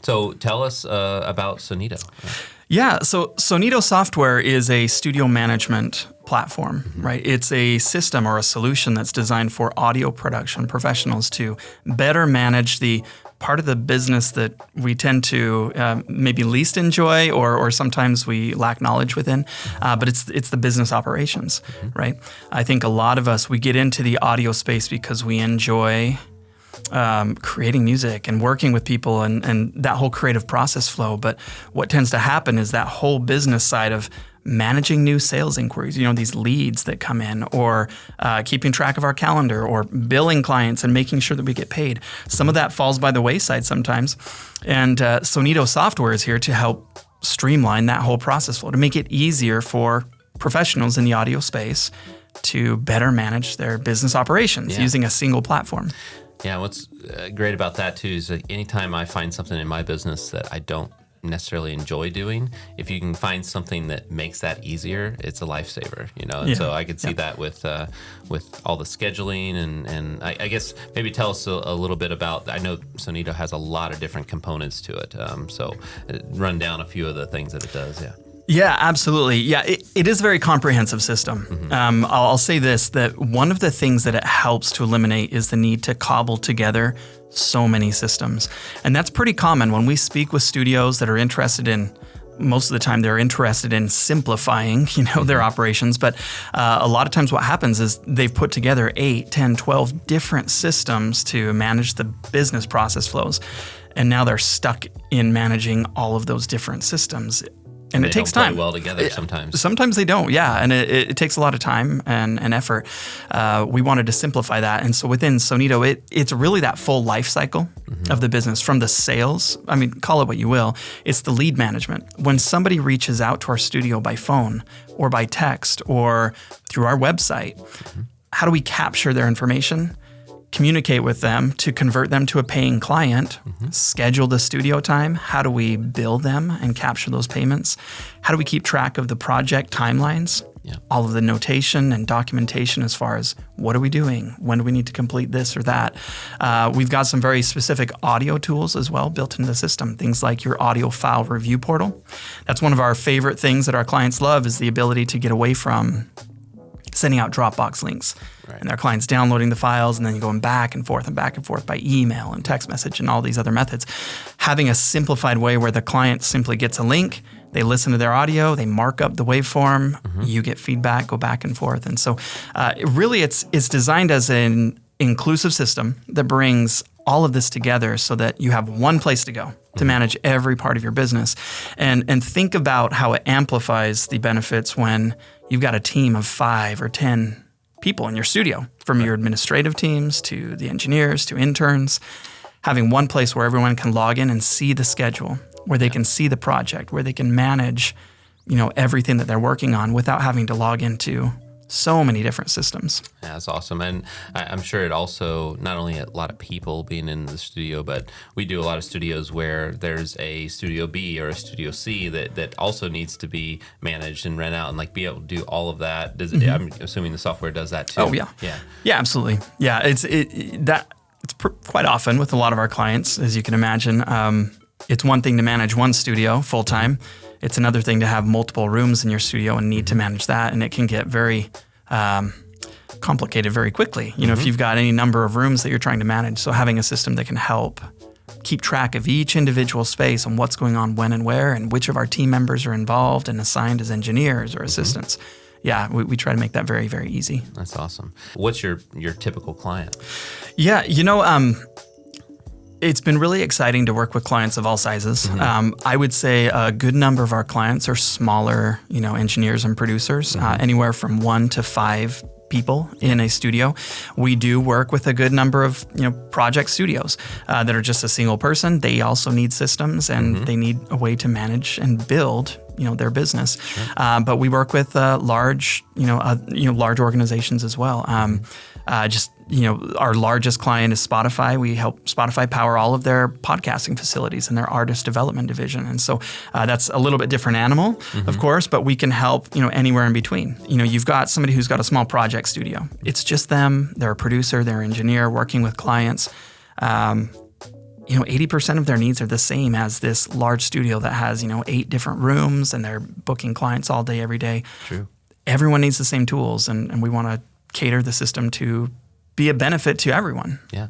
So tell us about Sonito. Yeah, so Sonito Software is a studio management platform, right? It's a system or a solution that's designed for audio production professionals to better manage the part of the business that we tend to maybe least enjoy or sometimes we lack knowledge within, but it's the business operations, right? I think a lot of us, we get into the audio space because we enjoy creating music and working with people and that whole creative process flow. But what tends to happen is that whole business side of managing new sales inquiries, these leads that come in, or keeping track of our calendar, or billing clients and making sure that we get paid. Some of that falls by the wayside sometimes. And Sonito Software is here to help streamline that whole process flow, to make it easier for professionals in the audio space to better manage their business operations using a single platform. Yeah, what's great about that too is anytime I find something in my business that I don't necessarily enjoy doing, if you can find something that makes that easier, it's a lifesaver, And so I could see that with all the scheduling and I guess maybe tell us a little bit about. I know Sonito has a lot of different components to it, so run down a few of the things that it does. Yeah, absolutely. Yeah, it is a very comprehensive system. I'll say this, that one of the things that it helps to eliminate is the need to cobble together so many systems. And that's pretty common when we speak with studios that are interested in, most of the time they're interested in simplifying, their operations. But a lot of times what happens is they've put together 8, 10, 12 different systems to manage the business process flows. And now they're stuck in managing all of those different systems. And it takes time. Play well together sometimes. Sometimes they don't, yeah. And it takes a lot of time and effort. We wanted to simplify that. And so within Sonito, it's really that full life cycle of the business, from the sales, call it what you will, it's the lead management. When somebody reaches out to our studio by phone or by text or through our website, how do we capture their information, communicate with them to convert them to a paying client, schedule the studio time? How do we bill them and capture those payments? How do we keep track of the project timelines? All of the notation and documentation as far as what are we doing? When do we need to complete this or that? We've got some very specific audio tools as well built into the system, things like your audio file review portal. That's one of our favorite things that our clients love, is the ability to get away from sending out Dropbox links and their clients downloading the files and then going back and forth by email and text message and all these other methods. Having a simplified way where the client simply gets a link, they listen to their audio, they mark up the waveform, you get feedback, go back and forth. And so really it's designed as an inclusive system that brings all of this together so that you have one place to go to manage every part of your business. And think about how it amplifies the benefits when you've got a team of 5 or 10 people in your studio, from your administrative teams to the engineers to interns. Having one place where everyone can log in and see the schedule, where they can see the project, where they can manage, everything that they're working on without having to log into so many different systems. Yeah, that's awesome. And I'm sure it also, not only a lot of people being in the studio, but we do a lot of studios where there's a studio B or a studio C that also needs to be managed and rent out and be able to do all of that. I'm assuming the software does that too. Oh, yeah. Yeah, absolutely. Yeah, it's quite often with a lot of our clients, as you can imagine. It's one thing to manage one studio full time. It's another thing to have multiple rooms in your studio and need to manage that, and it can get very complicated very quickly. If you've got any number of rooms that you're trying to manage, so having a system that can help keep track of each individual space and what's going on when and where, and which of our team members are involved and assigned as engineers or assistants. Yeah, we try to make that very, very easy. That's awesome. What's your typical client? Yeah, it's been really exciting to work with clients of all sizes. I would say a good number of our clients are smaller, engineers and producers, anywhere from 1 to 5 people in a studio. We do work with a good number of project studios that are just a single person. They also need systems and they need a way to manage and build their business. But we work with large organizations as well. Our largest client is Spotify. We help Spotify power all of their podcasting facilities and their artist development division. And so that's a little bit different animal, of course, but we can help, anywhere in between. You've got somebody who's got a small project studio. It's just them. They're a producer, they're an engineer working with clients. 80% of their needs are the same as this large studio that has, 8 different rooms and they're booking clients all day, every day. True. Everyone needs the same tools, and we want to cater the system to be a benefit to everyone. Yeah.